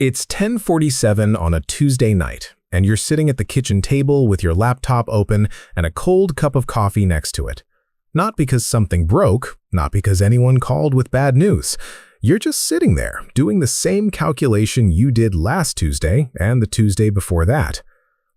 It's 10:47 on a Tuesday night, and you're sitting at the kitchen table with your laptop open and a cold cup of coffee next to it. Not because something broke, not because anyone called with bad news. You're just sitting there, doing the same calculation you did last Tuesday and the Tuesday before that.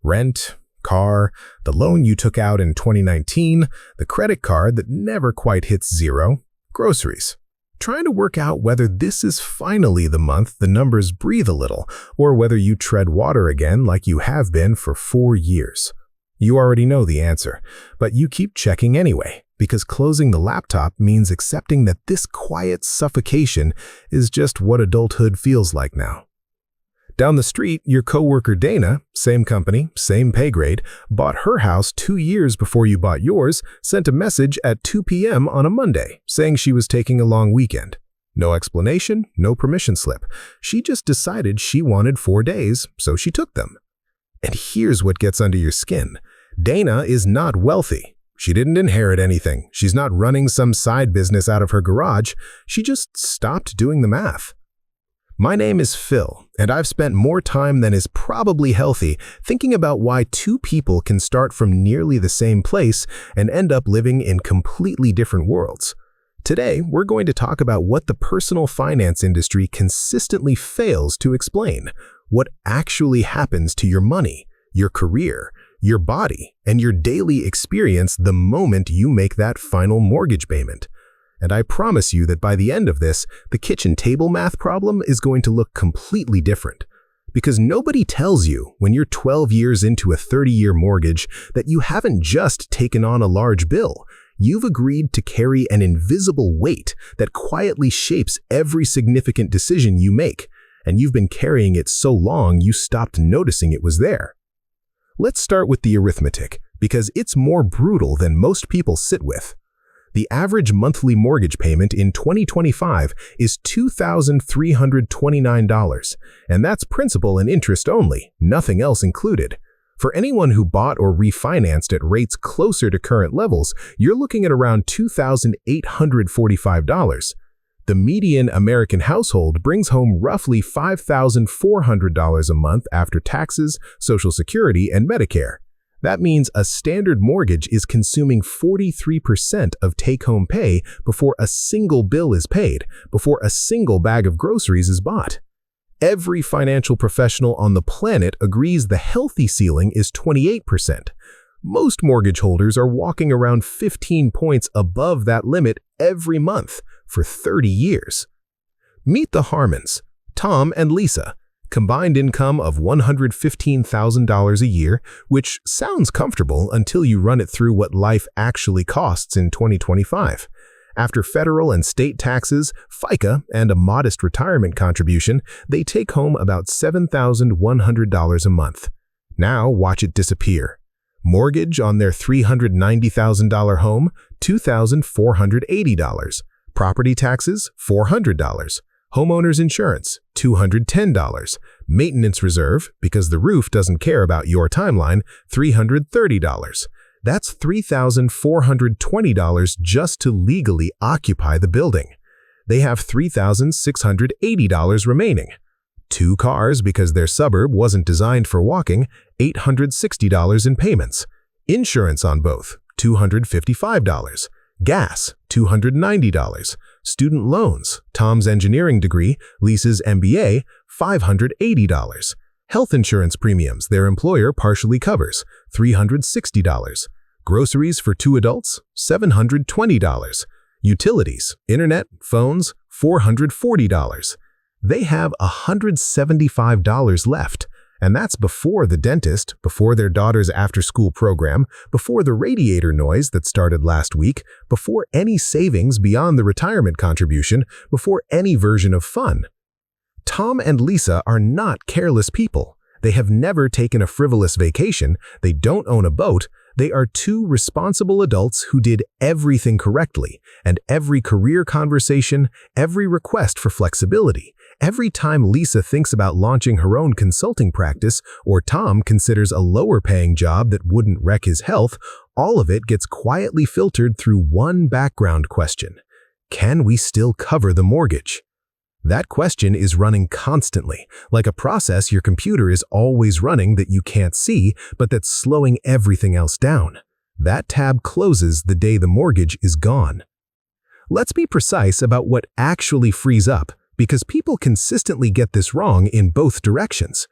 Rent, car, the loan you took out in 2019, the credit card that never quite hits zero, groceries. Trying to work out whether this is finally the month the numbers breathe a little, or whether you tread water again like you have been for 4 years. You already know the answer, but you keep checking anyway, because closing the laptop means accepting that this quiet suffocation is just what adulthood feels like now. Down the street, your coworker Dana, same company, same pay grade, bought her house 2 years before you bought yours, sent a message at 2 p.m. on a Monday saying she was taking a long weekend. No explanation, no permission slip. She just decided she wanted 4 days, so she took them. And here's what gets under your skin. Dana is not wealthy. She didn't inherit anything. She's not running some side business out of her garage. She just stopped doing the math. My name is Phil, and I've spent more time than is probably healthy thinking about why two people can start from nearly the same place and end up living in completely different worlds. Today, we're going to talk about what the personal finance industry consistently fails to explain, what actually happens to your money, your career, your body, and your daily experience the moment you make that final mortgage payment. And I promise you that by the end of this, the kitchen table math problem is going to look completely different. Because nobody tells you when you're 12 years into a 30-year mortgage that you haven't just taken on a large bill. You've agreed to carry an invisible weight that quietly shapes every significant decision you make, and you've been carrying it so long you stopped noticing it was there. Let's start with the arithmetic, because it's more brutal than most people sit with. The average monthly mortgage payment in 2025 is $2,329, and that's principal and interest only, nothing else included. For anyone who bought or refinanced at rates closer to current levels, you're looking at around $2,845. The median American household brings home roughly $5,400 a month after taxes, Social Security, and Medicare. That means a standard mortgage is consuming 43% of take-home pay before a single bill is paid, before a single bag of groceries is bought. Every financial professional on the planet agrees the healthy ceiling is 28%. Most mortgage holders are walking around 15 points above that limit every month for 30 years. Meet the Harmons, Tom and Lisa. Combined income of $115,000 a year, which sounds comfortable until you run it through what life actually costs in 2025. After federal and state taxes, FICA, and a modest retirement contribution, they take home about $7,100 a month. Now watch it disappear. Mortgage on their $390,000 home, $2,480. Property taxes, $400. Homeowner's insurance, $210. Maintenance reserve, because the roof doesn't care about your timeline, $330. That's $3,420 just to legally occupy the building. They have $3,680 remaining. 2 cars because their suburb wasn't designed for walking, $860 in payments. Insurance on both, $255. Gas, $290. Student loans, Tom's engineering degree, Lisa's MBA, $580. Health insurance premiums their employer partially covers, $360. Groceries for 2 adults, $720. Utilities, internet, phones, $440. They have $175 left. And that's before the dentist, before their daughter's after-school program, before the radiator noise that started last week, before any savings beyond the retirement contribution, before any version of fun. Tom and Lisa are not careless people. They have never taken a frivolous vacation. They don't own a boat. They are 2 responsible adults who did everything correctly, and every career conversation, every request for flexibility, every time Lisa thinks about launching her own consulting practice or Tom considers a lower-paying job that wouldn't wreck his health, all of it gets quietly filtered through one background question. Can we still cover the mortgage? That question is running constantly, like a process your computer is always running that you can't see, but that's slowing everything else down. That tab closes the day the mortgage is gone. Let's be precise about what actually frees up, because people consistently get this wrong in both directions.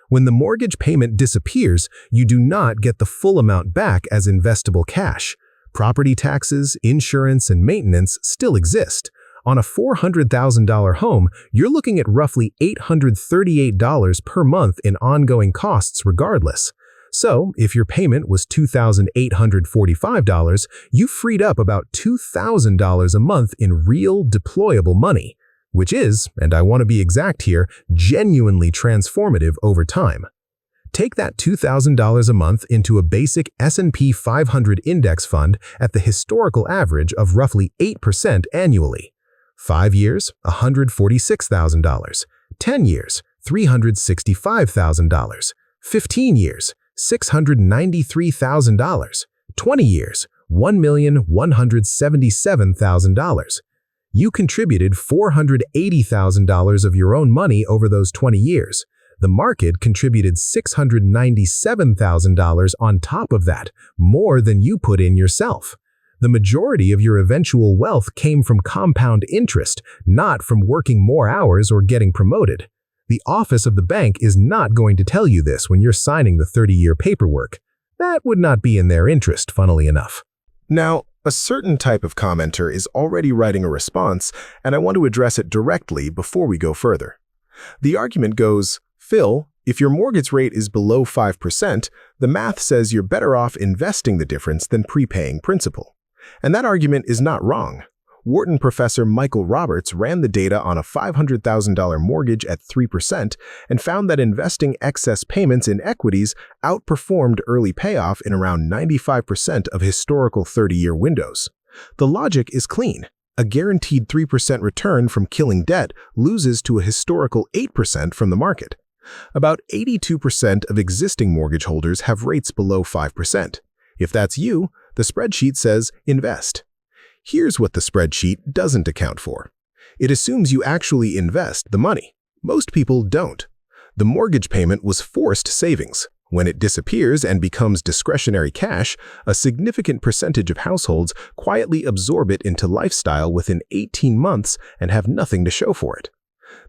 When the mortgage payment disappears, you do not get the full amount back as investable cash. Property taxes, insurance, and maintenance still exist. On a $400,000 home, you're looking at roughly $838 per month in ongoing costs regardless. So, if your payment was $2,845, you freed up about $2,000 a month in real, deployable money, which is, and I want to be exact here, genuinely transformative over time. Take that $2,000 a month into a basic S&P 500 index fund at the historical average of roughly 8% annually. 5 years, $146,000. 10 years, $365,000. 15 years, $693,000. 20 years, $1,177,000. You contributed $480,000 of your own money over those 20 years. The market contributed $697,000 on top of that, more than you put in yourself. The majority of your eventual wealth came from compound interest, not from working more hours or getting promoted. The office of the bank is not going to tell you this when you're signing the 30-year paperwork. That would not be in their interest, funnily enough. Now, a certain type of commenter is already writing a response, and I want to address it directly before we go further. The argument goes, Phil, if your mortgage rate is below 5%, the math says you're better off investing the difference than prepaying principal. And that argument is not wrong. Wharton professor Michael Roberts ran the data on a $500,000 mortgage at 3% and found that investing excess payments in equities outperformed early payoff in around 95% of historical 30-year windows. The logic is clean. A guaranteed 3% return from killing debt loses to a historical 8% from the market. About 82% of existing mortgage holders have rates below 5%. If that's you, the spreadsheet says invest. Here's what the spreadsheet doesn't account for. It assumes you actually invest the money. Most people don't. The mortgage payment was forced savings. When it disappears and becomes discretionary cash, a significant percentage of households quietly absorb it into lifestyle within 18 months and have nothing to show for it.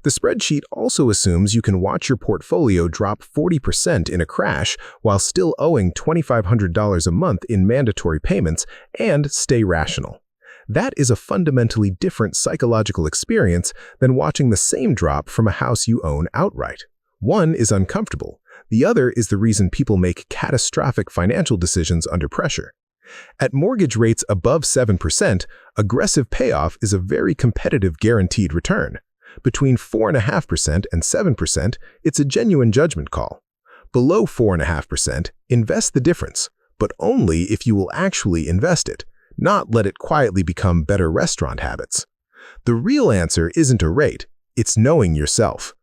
The spreadsheet also assumes you can watch your portfolio drop 40% in a crash while still owing $2,500 a month in mandatory payments and stay rational. That is a fundamentally different psychological experience than watching the same drop from a house you own outright. One is uncomfortable. The other is the reason people make catastrophic financial decisions under pressure. At mortgage rates above 7%, aggressive payoff is a very competitive guaranteed return. Between 4.5% and 7%, it's a genuine judgment call. Below 4.5%, invest the difference, but only if you will actually invest it, not let it quietly become better restaurant habits. The real answer isn't a rate, it's knowing yourself.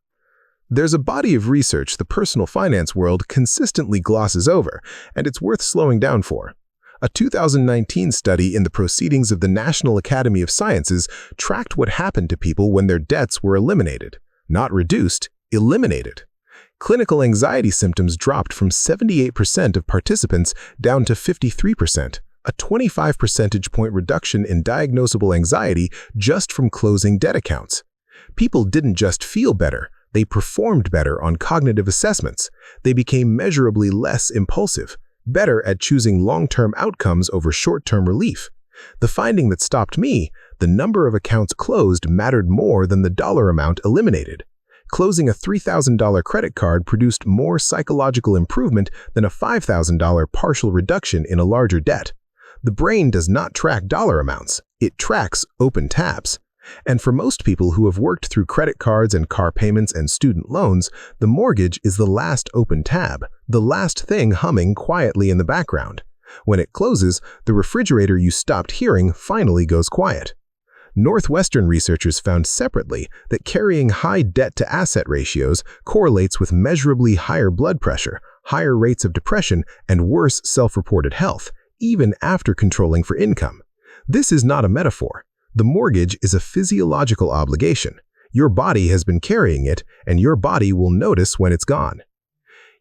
There's a body of research the personal finance world consistently glosses over, and it's worth slowing down for. A 2019 study in the Proceedings of the National Academy of Sciences tracked what happened to people when their debts were eliminated. Not reduced, eliminated. Clinical anxiety symptoms dropped from 78% of participants down to 53%, a 25 percentage point reduction in diagnosable anxiety just from closing debt accounts. People didn't just feel better, they performed better on cognitive assessments. They became measurably less impulsive, better at choosing long-term outcomes over short-term relief. The finding that stopped me, the number of accounts closed mattered more than the dollar amount eliminated. Closing a $3,000 credit card produced more psychological improvement than a $5,000 partial reduction in a larger debt. The brain does not track dollar amounts, it tracks open tabs. And for most people who have worked through credit cards and car payments and student loans, the mortgage is the last open tab, the last thing humming quietly in the background. When it closes, the refrigerator you stopped hearing finally goes quiet. Northwestern researchers found separately that carrying high debt-to-asset ratios correlates with measurably higher blood pressure, higher rates of depression, and worse self-reported health, even after controlling for income. This is not a metaphor. The mortgage is a physiological obligation. Your body has been carrying it, and your body will notice when it's gone.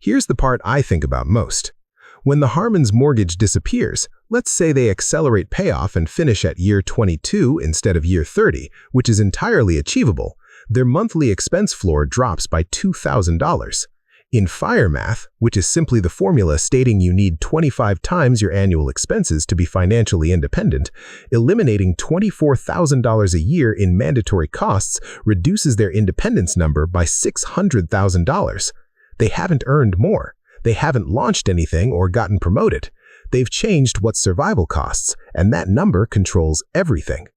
Here's the part I think about most. When the Harmon's mortgage disappears, let's say they accelerate payoff and finish at year 22 instead of year 30, which is entirely achievable, their monthly expense floor drops by $2,000. In fire math, which is simply the formula stating you need 25 times your annual expenses to be financially independent, eliminating $24,000 a year in mandatory costs reduces their independence number by $600,000. They haven't earned more. They haven't launched anything or gotten promoted. They've changed what's survival costs, and that number controls everything.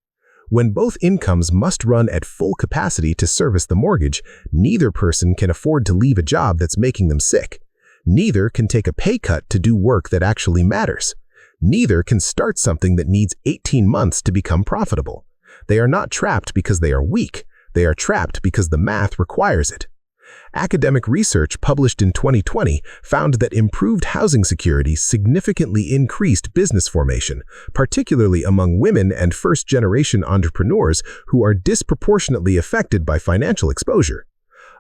When both incomes must run at full capacity to service the mortgage, neither person can afford to leave a job that's making them sick. Neither can take a pay cut to do work that actually matters. Neither can start something that needs 18 months to become profitable. They are not trapped because they are weak. They are trapped because the math requires it. Academic research published in 2020 found that improved housing security significantly increased business formation, particularly among women and first-generation entrepreneurs who are disproportionately affected by financial exposure.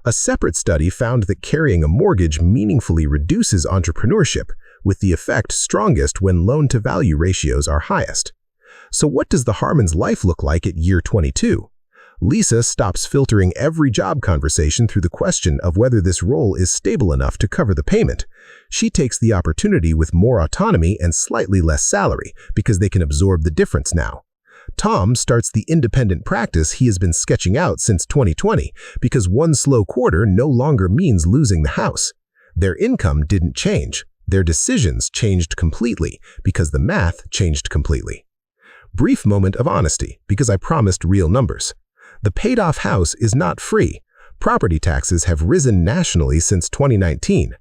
A separate study found that carrying a mortgage meaningfully reduces entrepreneurship, with the effect strongest when loan-to-value ratios are highest. So what does the Harmon's life look like at year 22? Lisa stops filtering every job conversation through the question of whether this role is stable enough to cover the payment. She takes the opportunity with more autonomy and slightly less salary because they can absorb the difference now. Tom starts the independent practice he has been sketching out since 2020 because one slow quarter no longer means losing the house. Their income didn't change. Their decisions changed completely because the math changed completely. Brief moment of honesty because I promised real numbers. The paid-off house is not free. Property taxes have risen nationally since 2019.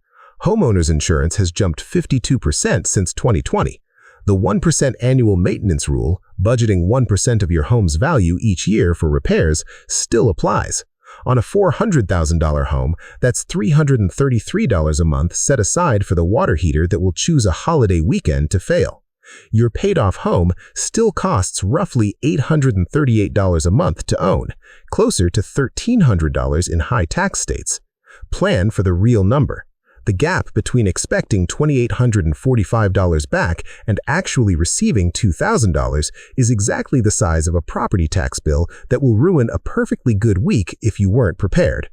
Homeowners insurance has jumped 52% since 2020. The 1% annual maintenance rule, budgeting 1% of your home's value each year for repairs, still applies. On a $400,000 home, that's $333 a month set aside for the water heater that will choose a holiday weekend to fail. Your paid-off home still costs roughly $838 a month to own, closer to $1,300 in high-tax states. Plan for the real number. The gap between expecting $2,845 back and actually receiving $2,000 is exactly the size of a property tax bill that will ruin a perfectly good week if you weren't prepared.